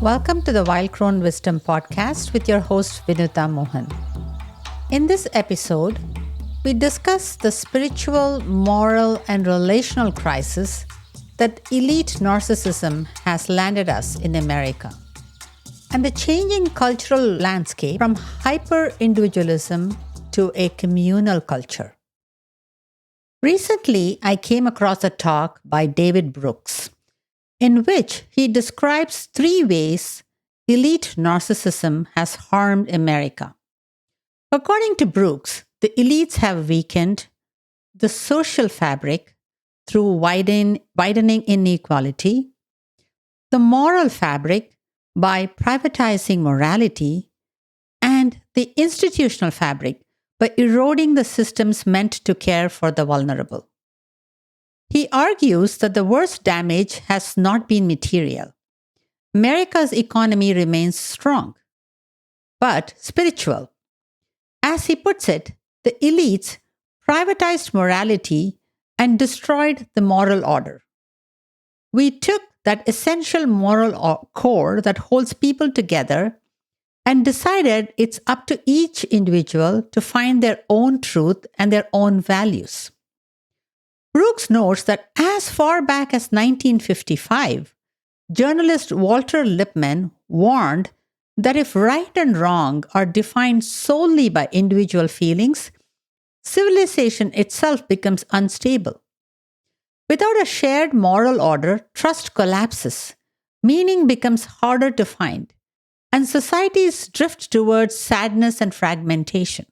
Welcome to the Wild Crone Wisdom podcast with your host Vinutha Mohan. In this episode, we discuss the spiritual, moral, and relational crisis that elite narcissism has landed us in America, and the changing cultural landscape from hyper-individualism to a communal culture. Recently, I came across a talk by David Brooks, in which he describes 3 ways elite narcissism has harmed America. According to Brooks, the elites have weakened the social fabric through widening inequality, the moral fabric by privatizing morality, and the institutional fabric by eroding the systems meant to care for the vulnerable. He argues that the worst damage has not been material. America's economy remains strong, but spiritual. As he puts it, the elites privatized morality and destroyed the moral order. We took that essential moral core that holds people together and decided it's up to each individual to find their own truth and their own values. Brooks notes that as far back as 1955, journalist Walter Lippmann warned that if right and wrong are defined solely by individual feelings, civilization itself becomes unstable. Without a shared moral order, trust collapses, meaning becomes harder to find, and societies drift towards sadness and fragmentation.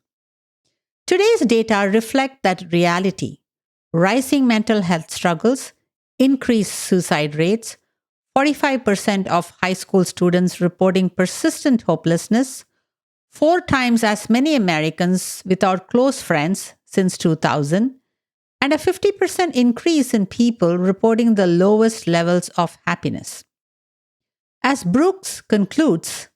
Today's data reflect that reality. Rising mental health struggles, increased suicide rates, 45% of high school students reporting persistent hopelessness, 4 times as many Americans without close friends since 2000, and a 50% increase in people reporting the lowest levels of happiness. As Brooks concludes,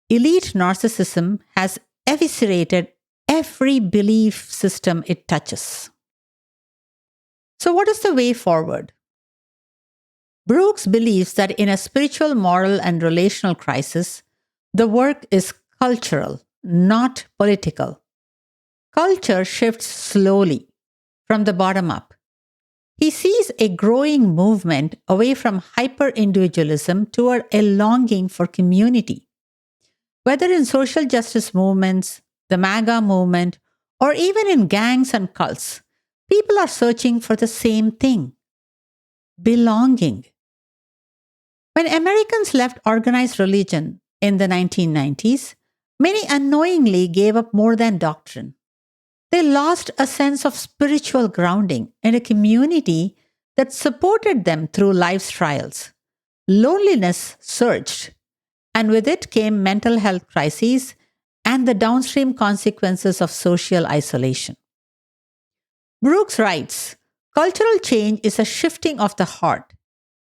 elite narcissism has eviscerated every belief system it touches. So, what is the way forward? Brooks believes that in a spiritual, moral, and relational crisis, the work is cultural, not political. Culture shifts slowly from the bottom up. He sees a growing movement away from hyper-individualism toward a longing for community. Whether in social justice movements, the MAGA movement, or even in gangs and cults, people are searching for the same thing: belonging. When Americans left organized religion in the 1990s, many unknowingly gave up more than doctrine. They lost a sense of spiritual grounding in a community that supported them through life's trials. Loneliness surged, and with it came mental health crises and the downstream consequences of social isolation. Brooks writes, cultural change is a shifting of the heart.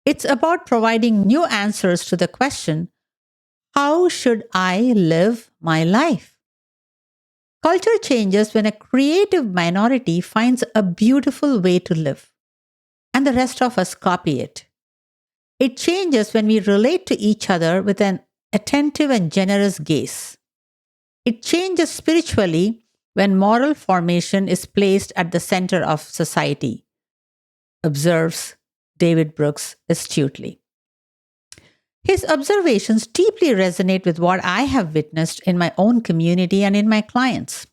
It's about providing new answers to the question, how should I live my life? Culture changes when a creative minority finds a beautiful way to live, and the rest of us copy it. It changes when we relate to each other with an attentive and generous gaze. It changes spiritually when moral formation is placed at the center of society, observes David Brooks astutely. His observations deeply resonate with what I have witnessed in my own community and in my clients.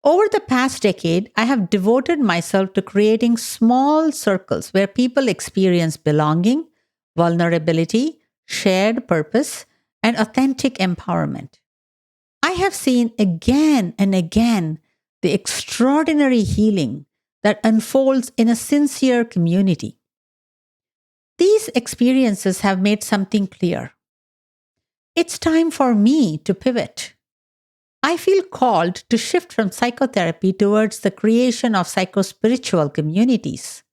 Over the past decade, I have devoted myself to creating small circles where people experience belonging, vulnerability, shared purpose, and authentic empowerment. I have seen again and again the extraordinary healing that unfolds in a sincere community. These experiences have made something clear. It's time for me to pivot. I feel called to shift from psychotherapy towards the creation of psychospiritual communities,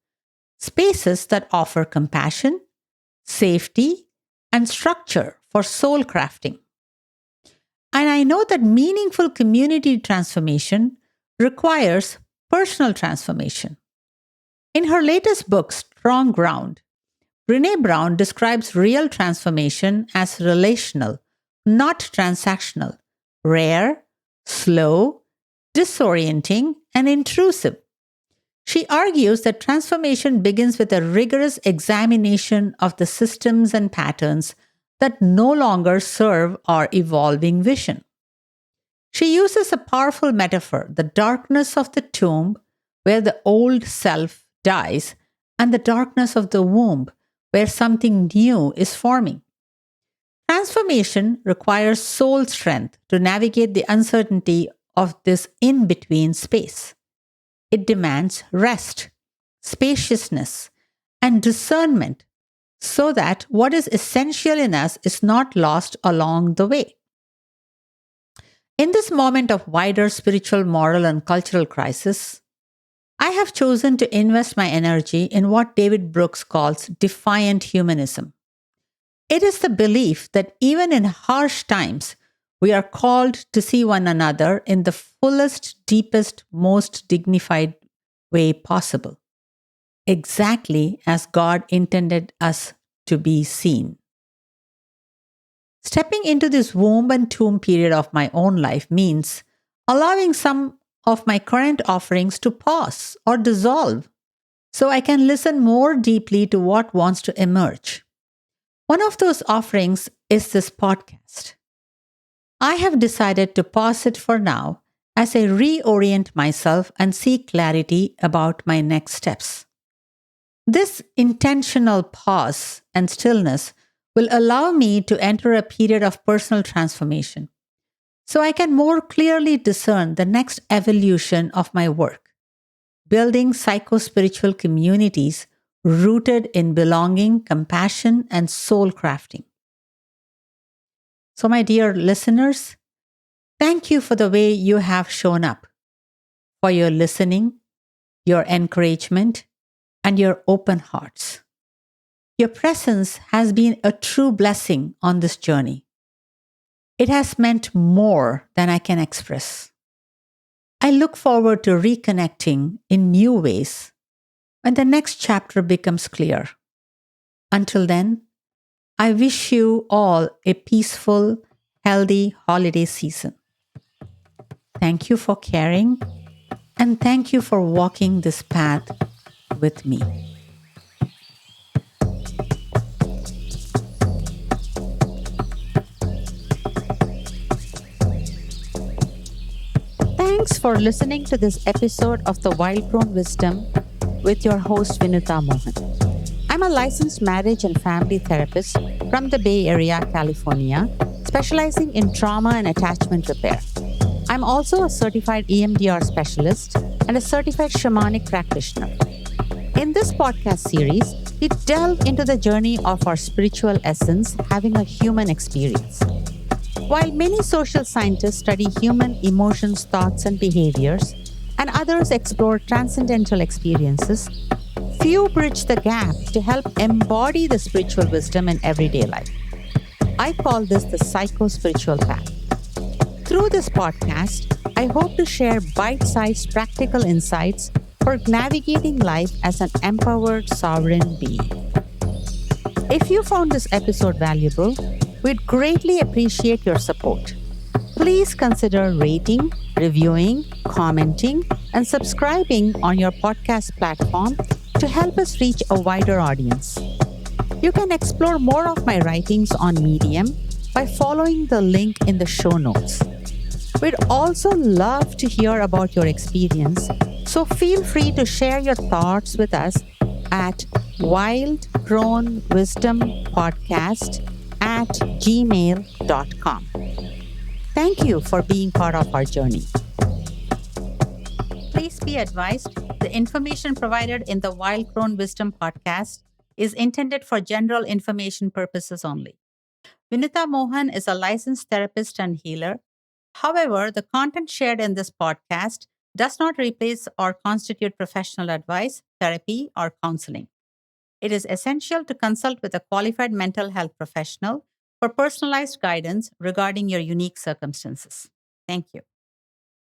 spaces that offer compassion, safety, and structure for soul crafting. And I know that meaningful community transformation requires personal transformation. In her latest book, Strong Ground, Brene Brown describes real transformation as relational, not transactional, rare, slow, disorienting, and intrusive. She argues that transformation begins with a rigorous examination of the systems and patterns that no longer serve our evolving vision. She uses a powerful metaphor, the darkness of the tomb, where the old self dies, and the darkness of the womb, where something new is forming. Transformation requires soul strength to navigate the uncertainty of this in between space. It demands rest, spaciousness, and discernment so that what is essential in us is not lost along the way. In this moment of wider spiritual, moral, and cultural crisis, I have chosen to invest my energy in what David Brooks calls defiant humanism. It is the belief that even in harsh times, we are called to see one another in the fullest, deepest, most dignified way possible, exactly as God intended us to be seen. Stepping into this womb and tomb period of my own life means allowing some of my current offerings to pause or dissolve so I can listen more deeply to what wants to emerge. One of those offerings is this podcast. I have decided to pause it for now as I reorient myself and seek clarity about my next steps. This intentional pause and stillness will allow me to enter a period of personal transformation so I can more clearly discern the next evolution of my work, building psycho-spiritual communities rooted in belonging, compassion, and soul crafting. So, my dear listeners, thank you for the way you have shown up, for your listening, your encouragement, and your open hearts. Your presence has been a true blessing on this journey. It has meant more than I can express. I look forward to reconnecting in new ways when the next chapter becomes clear. Until then, I wish you all a peaceful, healthy holiday season. Thank you for caring, and thank you for walking this path with me. Thanks for listening to this episode of the Wild Crone Wisdom with your host Vinutha Mohan. I'm a licensed marriage and family therapist from the Bay Area, California, specializing in trauma and attachment repair. I'm also a certified EMDR specialist and a certified shamanic practitioner. In this podcast series, we delve into the journey of our spiritual essence having a human experience. While many social scientists study human emotions, thoughts, and behaviors, and others explore transcendental experiences, few bridge the gap to help embody the spiritual wisdom in everyday life. I call this the psycho-spiritual path. Through this podcast, I hope to share bite-sized practical insights for navigating life as an empowered sovereign being. If you found this episode valuable, we'd greatly appreciate your support. Please consider rating, reviewing, commenting, and subscribing on your podcast platform to help us reach a wider audience. You can explore more of my writings on Medium by following the link in the show notes. We'd also love to hear about your experience, so feel free to share your thoughts with us at wildcronewisdompodcast@gmail.com. Thank you for being part of our journey. Please be advised, the information provided in the Wild Crone Wisdom podcast is intended for general information purposes only. Vinutha Mohan is a licensed therapist and healer. However, the content shared in this podcast does not replace or constitute professional advice, therapy, or counseling. It is essential to consult with a qualified mental health professional for personalized guidance regarding your unique circumstances. Thank you.